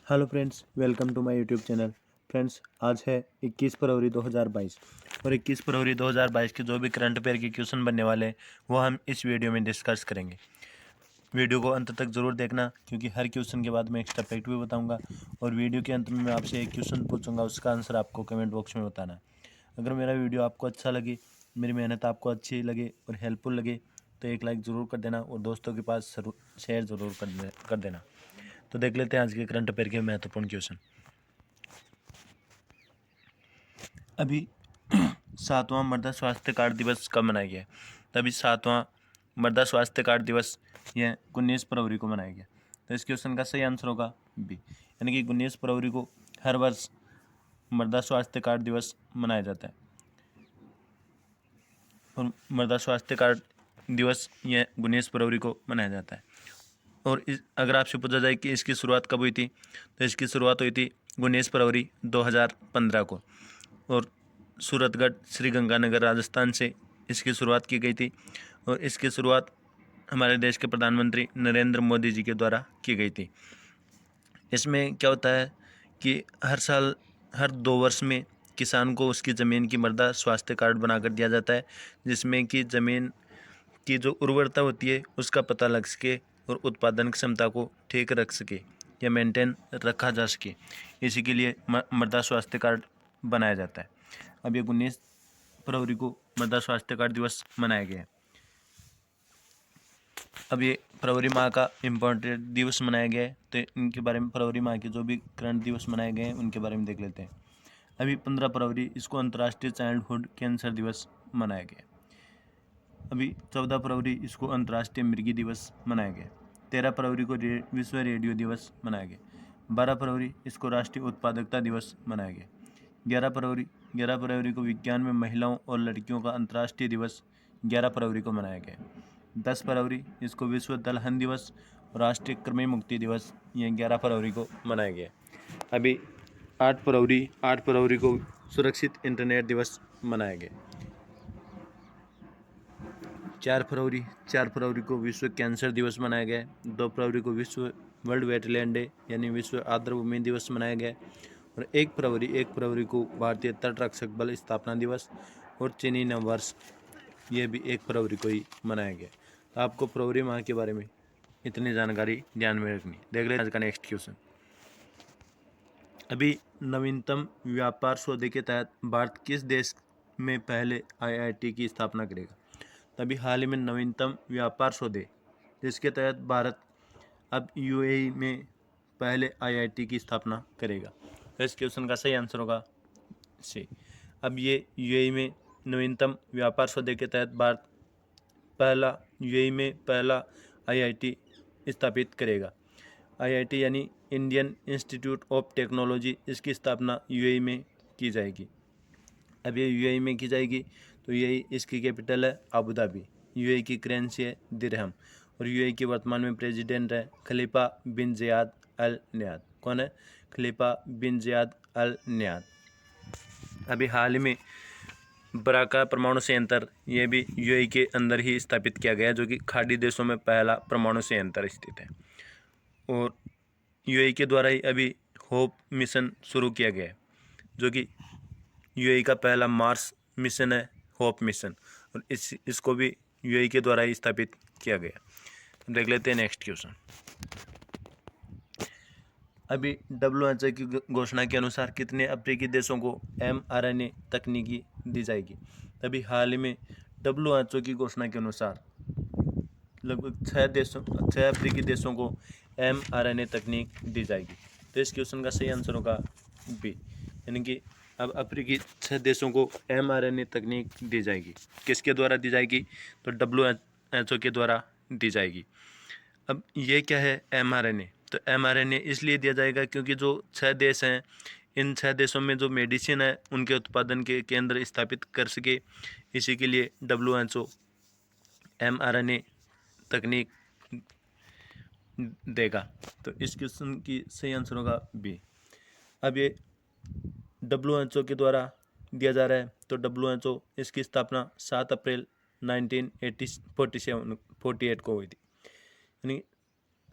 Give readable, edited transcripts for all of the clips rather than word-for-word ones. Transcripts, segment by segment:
Hello friends, welcome to my YouTube channel. Friends, आज है 21 फरवरी 2022 और 21 फरवरी 2022 के जो भी करंट अफेयर के क्वेश्चन बनने वाले हैं वो हम इस वीडियो में डिस्कस करेंगे। वीडियो को अंत तक ज़रूर देखना क्योंकि हर क्वेश्चन के बाद मैं एक्स्ट्रा फैक्ट भी बताऊंगा और वीडियो के अंत में मैं आपसे एक क्वेश्चन पूछूंगा, उसका आंसर आपको कमेंट बॉक्स में बताना है। अगर मेरा वीडियो आपको अच्छा लगे, मेरी मेहनत आपको अच्छी लगे और हेल्पफुल लगे तो एक लाइक ज़रूर कर देना और दोस्तों के पास शेयर ज़रूर कर देना। तो देख लेते हैं आज के करंट अफेयर के महत्वपूर्ण क्वेश्चन। अभी 7वां मृदा स्वास्थ्य कार्ड दिवस कब मनाया गया है? तो अभी 7वां मृदा स्वास्थ्य कार्ड दिवस यह 19 फरवरी को मनाया गया। तो इस क्वेश्चन का सही आंसर होगा बी, यानी कि 19 फरवरी को हर वर्ष मृदा स्वास्थ्य कार्ड दिवस मनाया जाता है। और मृदा स्वास्थ्य कार्ड दिवस यह 19 फरवरी को मनाया जाता है। और अगर आपसे पूछा जाए कि इसकी शुरुआत कब हुई थी, तो इसकी शुरुआत हुई थी 19 फरवरी 2015 को और सूरतगढ़ श्रीगंगानगर राजस्थान से इसकी शुरुआत की गई थी। और इसकी शुरुआत हमारे देश के प्रधानमंत्री नरेंद्र मोदी जी के द्वारा की गई थी। इसमें क्या होता है कि हर साल हर 2 वर्ष में किसान को उसकी ज़मीन की मृदा स्वास्थ्य कार्ड बनाकर दिया जाता है, जिसमें कि ज़मीन की जो उर्वरता होती है उसका पता लग सके और उत्पादन क्षमता को ठीक रख सके या मेंटेन रखा जा सके। इसी के लिए मृदा स्वास्थ्य कार्ड बनाया जाता है। अब ये 19 फरवरी को मृदा स्वास्थ्य कार्ड दिवस मनाया गया है। अब ये फरवरी माह का इम्पोर्टेंट दिवस मनाया गया है, तो इनके बारे में फरवरी माह के जो भी करंट दिवस मनाए गए हैं उनके बारे में देख लेते हैं। अभी 15 फरवरी इसको अंतर्राष्ट्रीय चाइल्डहुड कैंसर दिवस मनाया गया। अभी 14 फरवरी इसको अंतर्राष्ट्रीय मृगी दिवस मनाया गया। 13 फरवरी को विश्व रेडियो दिवस मनाया गया। 12 फरवरी इसको राष्ट्रीय उत्पादकता दिवस मनाया गया। 11 फरवरी को विज्ञान में महिलाओं और लड़कियों का अंतर्राष्ट्रीय दिवस 11 फरवरी को मनाया गया। 10 फरवरी इसको विश्व दलहन दिवस और राष्ट्रीय कृमि मुक्ति दिवस यह 11 फरवरी को मनाया गया। अभी 8 फरवरी को सुरक्षित इंटरनेट दिवस मनाया गया। 4 फरवरी को विश्व कैंसर दिवस मनाया गया है। 2 फरवरी को विश्व वर्ल्ड वेटलैंड डे यानी विश्व आर्द्रभूमि दिवस मनाया गया है। और 1 फरवरी को भारतीय तट रक्षक बल स्थापना दिवस और चीनी नववर्ष ये भी 1 फरवरी को ही मनाया गया। तो आपको फरवरी माह के बारे में इतनी जानकारी ध्यान में रखनी। देख लें आज का नेक्स्ट क्वेश्चन। अभी नवीनतम व्यापार सौदे के तहत भारत किस देश में पहले IIT की स्थापना करेगा? तभी हाल ही में नवीनतम व्यापार सौदे जिसके तहत भारत अब UAE में पहले IIT की स्थापना करेगा। तो इस क्वेश्चन का सही आंसर होगा सी। अब ये UAE में नवीनतम व्यापार सौदे के तहत भारत UAE में पहला IIT स्थापित करेगा। IIT यानी इंडियन इंस्टीट्यूट ऑफ टेक्नोलॉजी, इसकी स्थापना UAE में की जाएगी। अब ये UAE में की जाएगी तो UAE इसकी कैपिटल है अबू धाबी। UAE की करेंसी है दिरहम और UAE के वर्तमान में प्रेसिडेंट है खलीफा बिन ज़ियाद अल नयान। कौन है? खलीफा बिन ज़ियाद अल नयान। अभी हाल ही में बराका परमाणु संयंत्र ये भी UAE के अंदर ही स्थापित किया गया, जो कि खाड़ी देशों में पहला परमाणु संयंत्र स्थित है। और UAE के द्वारा ही अभी होप मिशन शुरू किया गया है, जो कि UAE का पहला मार्स मिशन है होप मिशन, और इसको भी UAE के द्वारा ही स्थापित किया गया। देख लेते हैं नेक्स्ट क्वेश्चन। अभी WHO की घोषणा के अनुसार कितने अफ्रीकी देशों को mRNA तकनीकी दी जाएगी? तभी हाल ही में WHO की घोषणा के अनुसार लगभग 6 अफ्रीकी देशों को mRNA तकनीक दी जाएगी। तो इस क्वेश्चन का सही आंसर होगा बी, यानी कि अब अफ्रीकी 6 देशों को mRNA तकनीक दी जाएगी। किसके द्वारा दी जाएगी? तो WHO के द्वारा दी जाएगी। अब ये क्या है mRNA? तो mRNA इसलिए दिया जाएगा क्योंकि जो 6 देश हैं, इन 6 देशों में जो मेडिसिन है उनके उत्पादन के केंद्र स्थापित कर सके, इसी के लिए WHO mRNA तकनीक देगा। तो इस क्वेश्चन की सही आंसर होगा बी। अब ये WHO के द्वारा दिया जा रहा है, तो WHO इसकी स्थापना 7 अप्रैल 1948 को हुई थी, यानी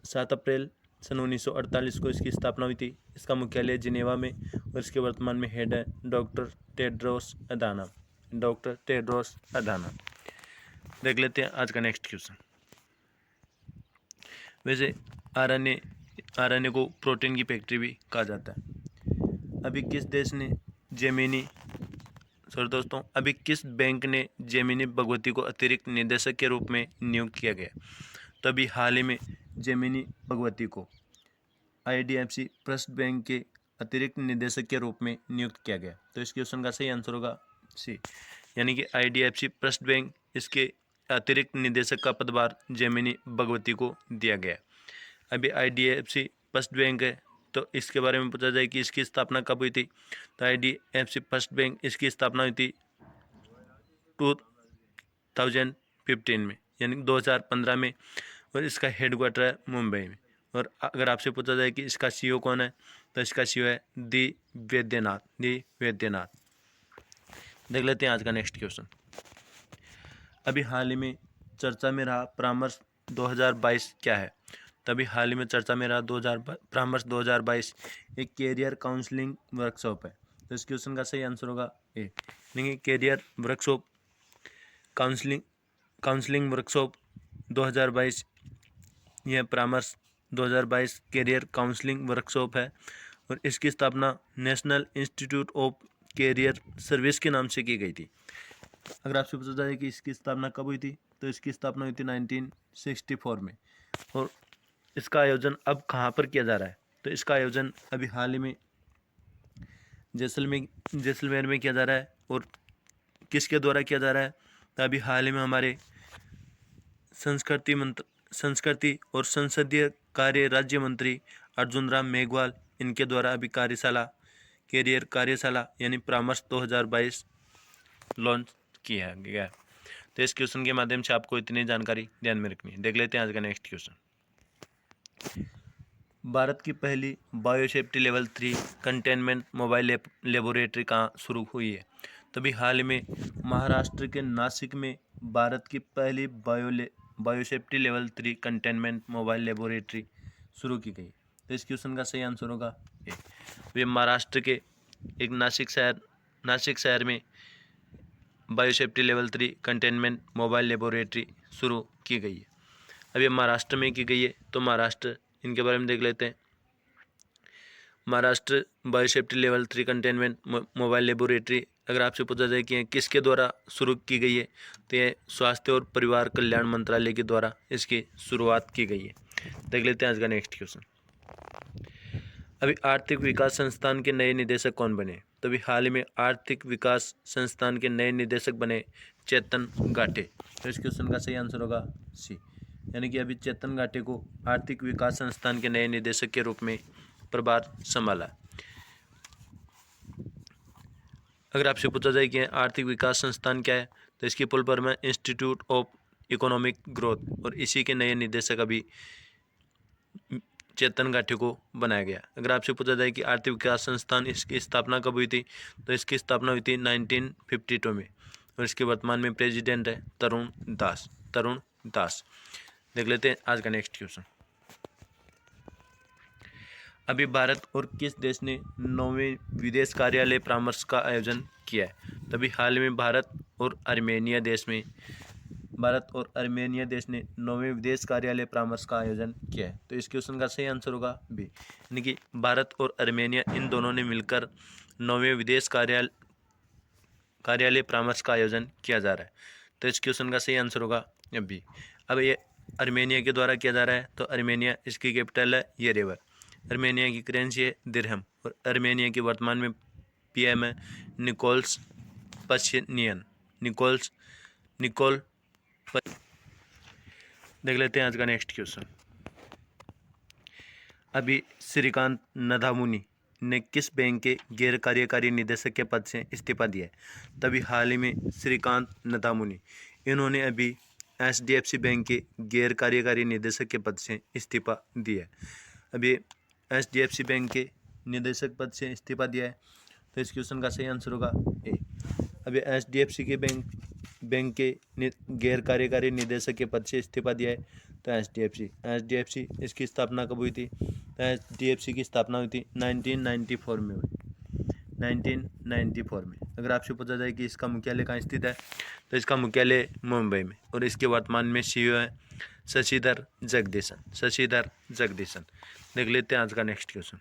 7 अप्रैल सन 1948 को इसकी स्थापना हुई थी। इसका मुख्यालय जिनेवा में और इसके वर्तमान में हेड है डॉक्टर टेड्रोस अधानम। Doctor Tedros अधानम। देख लेते हैं आज का नेक्स्ट क्वेश्चन। वैसे आरएनए को प्रोटीन की फैक्ट्री भी कहा जाता है। अभी किस बैंक ने जेमिनी भगवती को अतिरिक्त निदेशक के रूप में नियुक्त किया गया? तो अभी हाल ही में जेमिनी भगवती को IDFC फर्स्ट बैंक के अतिरिक्त निदेशक के रूप में नियुक्त किया गया। तो इस क्वेश्चन का सही आंसर होगा सी, यानी कि IDFC फर्स्ट बैंक इसके अतिरिक्त निदेशक का पदभार जेमिनी भगवती को दिया गया। अभी IDFC फर्स्ट बैंक है, तो इसके बारे में पूछा जाए कि इसकी स्थापना कब हुई थी? तो IDFC फर्स्ट बैंक इसकी स्थापना हुई थी 2015 में, यानी 2015 में, और इसका हेडक्वार्टर है मुंबई में। और अगर आपसे पूछा जाए कि इसका CEO कौन है, तो इसका CEO है डी वैद्यनाथ। देख लेते हैं आज का नेक्स्ट क्वेश्चन। अभी हाल ही में चर्चा में रहा परामर्श 2022 क्या है? तभी हाल ही में चर्चा में रहा परामर्श 2022 एक कैरियर काउंसलिंग वर्कशॉप है। तो इस क्वेश्चन का सही आंसर होगा ए, यानी कैरियर वर्कशॉप काउंसलिंग वर्कशॉप 2022, यह परामर्श 2022 कैरियर काउंसलिंग वर्कशॉप है और इसकी स्थापना national institute of career service के नाम से की गई थी। अगर आपसे पूछा जाए कि इसकी स्थापना कब हुई थी, तो इसकी स्थापना हुई थी 1964 में। और इसका आयोजन अब कहाँ पर किया जा रहा है? तो इसका आयोजन अभी हाल ही में जैसलमेर में किया जा रहा है। और किसके द्वारा किया जा रहा है? तो अभी हाल ही में हमारे संस्कृति और संसदीय कार्य राज्य मंत्री अर्जुन राम मेघवाल, इनके द्वारा अभी कैरियर कार्यशाला यानी परामर्श 2022 लॉन्च किया गया। तो इस क्वेश्चन के माध्यम से आपको इतनी जानकारी ध्यान में रखनी है। देख लेते हैं आज का नेक्स्ट क्वेश्चन। भारत की पहली biosafety level 3 containment mobile laboratory कहाँ शुरू हुई है? तभी हाल ही में महाराष्ट्र के नासिक में भारत की पहली biosafety level 3 containment mobile laboratory शुरू की गई। तो इस क्वेश्चन का सही आंसर होगा ए। वे महाराष्ट्र के एक नासिक शहर में biosafety level 3 containment mobile laboratory शुरू की गई है। अब ये महाराष्ट्र में की गई है, तो महाराष्ट्र, इनके बारे में देख लेते हैं। Maharashtra biosafety level 3 containment mobile laboratory, अगर आपसे पूछा जाए कि किसके द्वारा शुरू की गई है, तो ये स्वास्थ्य और परिवार कल्याण मंत्रालय के द्वारा इसकी शुरुआत की गई है। देख लेते हैं आज का नेक्स्ट क्वेश्चन। अभी आर्थिक विकास संस्थान के नए निदेशक कौन बने? तो अभी हाल ही में आर्थिक विकास संस्थान के नए निदेशक बने चेतन गाठे। तो इस क्वेश्चन का सही आंसर होगा सी, यानी कि अभी चेतन गाठे को आर्थिक विकास संस्थान के नए निदेशक के रूप में प्रभार संभाला। अगर आपसे पूछा जाए कि आर्थिक विकास संस्थान क्या है, तो इसकी फुल फॉर्म है इंस्टीट्यूट ऑफ इकोनॉमिक ग्रोथ, और इसी के नए निदेशक अभी चेतन गाठे को बनाया गया। अगर आपसे पूछा जाए कि आर्थिक विकास संस्थान इसकी स्थापना कब हुई थी, तो इसकी स्थापना हुई थी 1952 में, और इसके वर्तमान में प्रेसिडेंट है तरुण दास। देख लेते हैं आज का नेक्स्ट क्वेश्चन। अभी भारत और किस देश ने 9वें विदेश कार्यालय परामर्श का आयोजन किया है? तभी हाल में भारत और आर्मेनिया देश ने 9वें विदेश कार्यालय परामर्श का आयोजन किया है। तो इस क्वेश्चन का सही आंसर होगा बी, यानी कि भारत और आर्मेनिया इन दोनों ने मिलकर 9वें विदेश कार्यालय परामर्श का आयोजन किया जा रहा है। तो इस क्वेश्चन का सही आंसर होगा बी। अब ये आर्मेनिया के द्वारा किया जा रहा है, तो आर्मेनिया, इसकी कैपिटल है येरेवन। आर्मेनिया की करेंसी है दिरहम, और आर्मेनिया के वर्तमान में PM है निकोल देख लेते हैं आज का नेक्स्ट क्वेश्चन। अभी श्रीकांत नथामुनी ने किस बैंक के गैर कार्यकारी निदेशक के पद से इस्तीफा दिया है? तभी हाल ही में श्रीकांत नथामुनी, इन्होंने अभी HDFC बैंक के गैर कार्यकारी निदेशक के पद से इस्तीफा दिया है। अभी HDFC बैंक के निदेशक पद से इस्तीफा दिया है। तो इस क्वेश्चन का सही आंसर होगा ए। अभी HDFC के बैंक के गैर कार्यकारी निदेशक के पद से इस्तीफा दिया है, तो एच डी एफ सी इसकी स्थापना कब हुई थी? तो एच-डी-एफ-सी की स्थापना हुई थी 1994 में हुई, 1994 में। अगर आपसे पूछा जाए कि इसका मुख्यालय कहाँ स्थित है, तो इसका मुख्यालय मुंबई में, और इसके वर्तमान में सीईओ है शशिधर जगदीशन। देख लेते हैं आज का नेक्स्ट क्वेश्चन।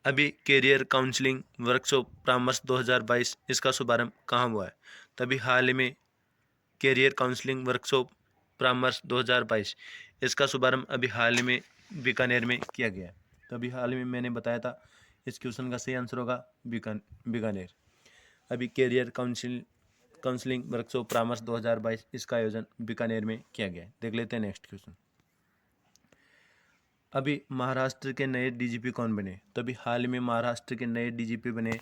अभी कैरियर काउंसलिंग वर्कशॉप परामर्श 2022 इसका शुभारंभ कहाँ हुआ है? तभी हाल ही में कैरियर काउंसलिंग वर्कशॉप परामर्श 2022 इसका शुभारंभ अभी हाल ही में बीकानेर में किया गया है। तो अभी हाल ही में मैंने बताया था, इस क्वेश्चन का सही आंसर होगा बीकानेर। अभी कैरियर काउंसलिंग वर्कशॉप परामर्श 2022 इसका आयोजन बीकानेर में किया गया है। देख लेते हैं नेक्स्ट क्वेश्चन। अभी महाराष्ट्र के नए डीजीपी कौन बने? तो अभी हाल ही में महाराष्ट्र के नए डीजीपी बने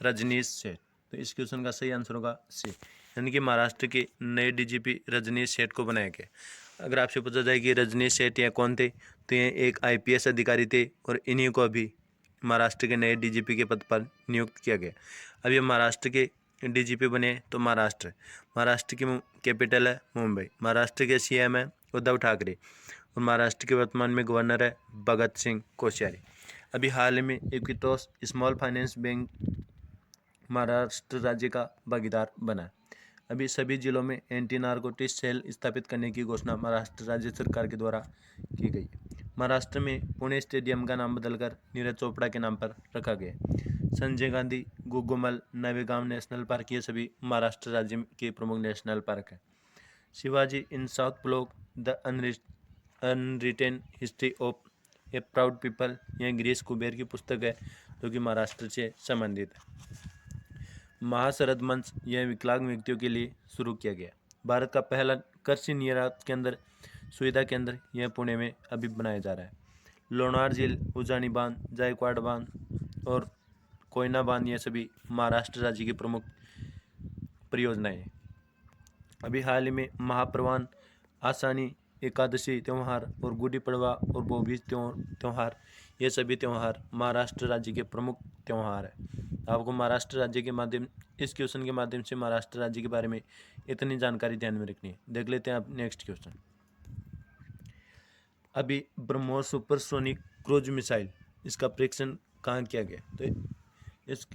रजनीश सेठ। तो इस क्वेश्चन का सही आंसर होगा सी, यानी कि महाराष्ट्र के नए डीजीपी रजनीश सेठ को बनाया गया। अगर आपसे पूछा जाए कि रजनीश सेठ ये कौन थे, तो ये एक आईपीएस अधिकारी थे, और इन्हीं को अभी महाराष्ट्र के नए डीजीपी के पद पर नियुक्त किया गया। अब ये महाराष्ट्र के डीजीपी बने तो महाराष्ट्र की कैपिटल है मुंबई, महाराष्ट्र के सीएम है उद्धव ठाकरे, और महाराष्ट्र के वर्तमान में गवर्नर है भगत सिंह कोश्यारी। अभी हाल ही में Iquitos small finance bank Maharashtra राज्य का भागीदार बना है। अभी सभी जिलों में एंटी नारकोटिक्स सेल स्थापित करने की घोषणा महाराष्ट्र राज्य सरकार के द्वारा की गई। महाराष्ट्र में पुणे स्टेडियम का नाम बदलकर नीरज चोपड़ा के नाम पर रखा गया। संजय गांधी, गुगुमल, नवेगांव नेशनल पार्क ये सभी महाराष्ट्र राज्य के प्रमुख नेशनल पार्क हैं। Shivaji in South Block the unwritten history of a proud people यह गिरीश कुबेर की पुस्तक है, जो कि महाराष्ट्र से संबंधित है। महाशरद मंच यह विकलांग व्यक्तियों के लिए शुरू किया गया। भारत का पहला कृषि निर्यात केंद्र सुविधा केंद्र यह पुणे में अभी बनाया जा रहा है। लोनार झील, उजानी बांध, जायकवाड़ बांध और कोयना बांध ये सभी महाराष्ट्र राज्य की प्रमुख परियोजनाएं हैं। अभी हाल ही में महाप्रवान, आषाढ़ी एकादशी त्यौहार और गुड़ी पड़वा और भाऊबीज त्यौहार ये सभी त्यौहार महाराष्ट्र राज्य के प्रमुख त्यौहार है। आपको महाराष्ट्र राज्य के माध्यम इस क्वेश्चन के माध्यम से महाराष्ट्र राज्य के बारे में इतनी जानकारी ध्यान में रखनी है। देख लेते हैं आप नेक्स्ट क्वेश्चन। अभी ब्रह्मोस सुपरसोनिक क्रूज मिसाइल इसका परीक्षण कहाँ किया गया? तो इस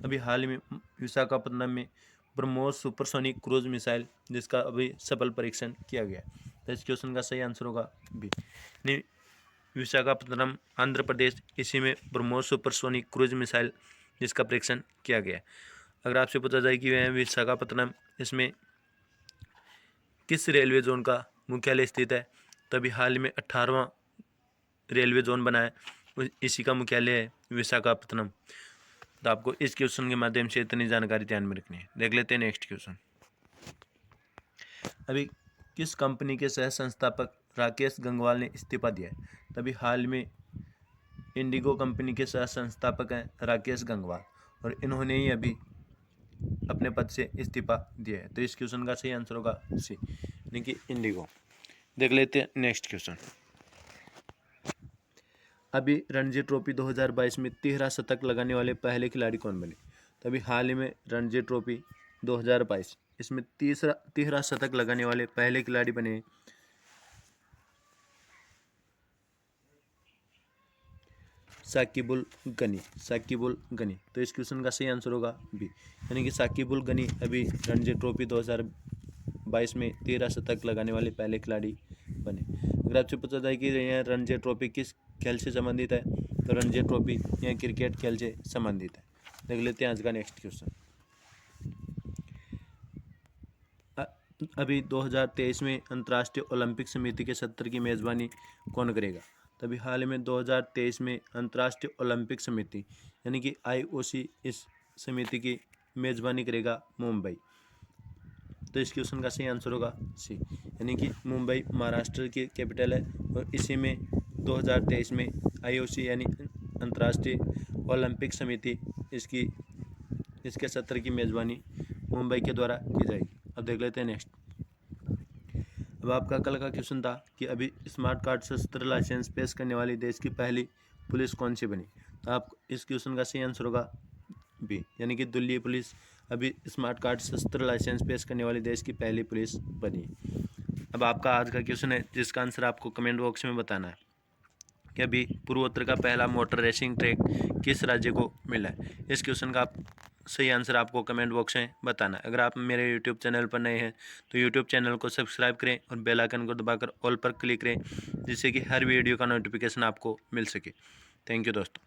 अभी हाल ही में विशाखापट्टनम में ब्रह्मोस सुपरसोनिक क्रूज मिसाइल जिसका अभी सफल परीक्षण किया गया। तो इस क्वेश्चन का सही आंसर होगा बी, विशाखापट्टनम आंध्र प्रदेश, इसी में ब्रह्मोस सुपरसोनिक क्रूज मिसाइल जिसका परीक्षण किया गया। अगर आपसे पूछा जाए कि वह विशाखापट्टनम इसमें किस रेलवे जोन का मुख्यालय स्थित है, तो अभी हाल ही में 18वां रेलवे जोन बना है, इसी का मुख्यालय है विशाखापट्टनम। तो आपको इस क्वेश्चन के माध्यम से इतनी जानकारी ध्यान में रखनी है। देख लेते हैं नेक्स्ट क्वेश्चन। अभी किस कंपनी के सह संस्थापक राकेश गंगवाल ने इस्तीफा दिया है? तभी हाल में इंडिगो कंपनी के सह संस्थापक हैं राकेश गंगवाल, और इन्होंने ही अभी अपने पद से इस्तीफा दिया है। तो इस क्वेश्चन का सही आंसर होगा सी, यानी कि इंडिगो। देख लेते हैं नेक्स्ट क्वेश्चन। अभी रणजी ट्रॉफी 2022 में 13 शतक लगाने वाले पहले खिलाड़ी कौन बने? तो अभी हाल ही में रणजी ट्रॉफी 2022 इसमें 13 शतक लगाने वाले पहले खिलाड़ी बने साकिबुल गनी। तो इस क्वेश्चन का सही आंसर होगा बी, यानी कि साकिबुल गनी अभी रणजी ट्रॉफी 2022 में 13 शतक लगाने वाले पहले खिलाड़ी बने। अगर आपसे पूछा जाए कि यह रणजी ट्रॉफी किस खेल से संबंधित है, तो रणजी ट्रॉफी यह क्रिकेट खेल से संबंधित है। देख लेते हैं आज का नेक्स्ट क्वेश्चन। अभी 2023 में अंतर्राष्ट्रीय ओलंपिक समिति के सत्र की मेज़बानी कौन करेगा? तभी हाल में 2023 में अंतर्राष्ट्रीय ओलंपिक समिति यानी कि IOC इस समिति की मेज़बानी करेगा मुंबई। तो इस क्वेश्चन का सही आंसर होगा सी, यानी कि मुंबई महाराष्ट्र की कैपिटल है, और इसी में 2023 में IOC यानी अंतर्राष्ट्रीय ओलंपिक समिति इसके सत्र की मेज़बानी मुंबई के द्वारा की जाएगी। अब देख लेते हैं नेक्स्ट। अब आपका कल का क्वेश्चन था कि अभी स्मार्ट कार्ड शस्त्र लाइसेंस पेश करने वाली देश की पहली पुलिस कौन सी बनी? तो आप इस क्वेश्चन का सही आंसर होगा बी, यानी कि दिल्ली पुलिस अभी स्मार्ट कार्ड शस्त्र लाइसेंस पेश करने वाली देश की पहली पुलिस बनी। अब आपका आज का क्वेश्चन है जिसका आंसर आपको कमेंट बॉक्स में बताना है कि अभी पूर्वोत्तर का पहला मोटर रेसिंग ट्रैक किस राज्य को मिला है। इस क्वेश्चन का सही आंसर आपको कमेंट बॉक्स में बताना है। अगर आप मेरे यूट्यूब चैनल पर नए हैं तो यूट्यूब चैनल को सब्सक्राइब करें और बेल आइकन को दबाकर ऑल पर क्लिक करें, जिससे कि हर वीडियो का नोटिफिकेशन आपको मिल सके। थैंक यू दोस्तों।